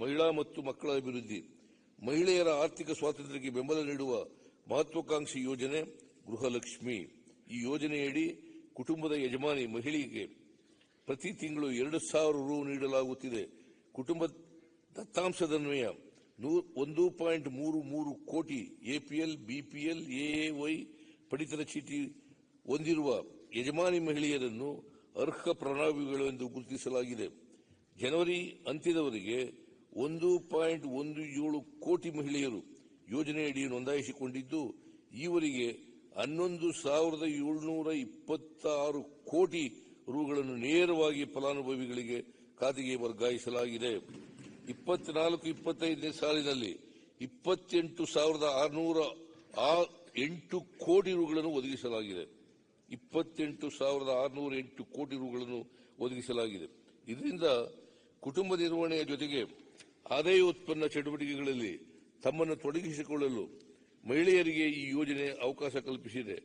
ಮಹಿಳಾ ಮತ್ತು ಮಕ್ಕಳ ಅಭಿವೃದ್ಧಿ, ಮಹಿಳೆಯರ ಆರ್ಥಿಕ ಸ್ವಾತಂತ್ರ್ಯಕ್ಕೆ ಬೆಂಬಲ ನೀಡುವ ಮಹತ್ವಾಕಾಂಕ್ಷಿ ಯೋಜನೆ ಗೃಹಲಕ್ಷ್ಮಿ. ಈ ಯೋಜನೆಯಡಿ ಕುಟುಂಬದ ಯಜಮಾನಿ ಮಹಿಳೆಗೆ ಪ್ರತಿ ತಿಂಗಳು 2,000 ರು ನೀಡಲಾಗುತ್ತಿದೆ. ಕುಟುಂಬ ದತ್ತಾಂಶದನ್ವಯ 1.33 ಕೋಟಿ ಎಪಿಎಲ್, ಬಿಪಿಎಲ್, ಎಎವೈ ಪಡಿತರ ಚೀಟಿ ಹೊಂದಿರುವ ಯಜಮಾನಿ ಮಹಿಳೆಯರನ್ನು ಅರ್ಹ ಫಲಾನುಭವಿಗಳು ಎಂದು ಗುರುತಿಸಲಾಗಿದೆ. ಜನವರಿ ಅಂತ್ಯದವರೆಗೆ 1.17 ಕೋಟಿ ಮಹಿಳೆಯರು ಯೋಜನೆಯಡಿ ನೋಂದಾಯಿಸಿಕೊಂಡಿದ್ದು, ಈವರೆಗೆ 11,726 ಕೋಟಿ ರುಗಳನ್ನು ನೇರವಾಗಿ ಫಲಾನುಭವಿಗಳಿಗೆ ಖಾತೆಗೆ ವರ್ಗಾಯಿಸಲಾಗಿದೆ. 24-25ನೇ ಸಾಲಿನಲ್ಲಿ 28,608 ಕೋಟಿ ರುಗಳನ್ನು ಒದಗಿಸಲಾಗಿದೆ. 28,608 ಕೋಟಿ ರುಗಳನ್ನು ಒದಗಿಸಲಾಗಿದೆ. ಇದರಿಂದ ಕುಟುಂಬ ನಿರ್ವಹಣೆಯ ಜೊತೆಗೆ ಆದಾಯ ಉತ್ಪನ್ನ ಚಟುವಟಿಕೆಗಳಲ್ಲಿ ತಮ್ಮನ್ನು ತೊಡಗಿಸಿಕೊಳ್ಳಲು ಮಹಿಳೆಯರಿಗೆ ಈ ಯೋಜನೆ ಅವಕಾಶ ಕಲ್ಪಿಸಿದೆ.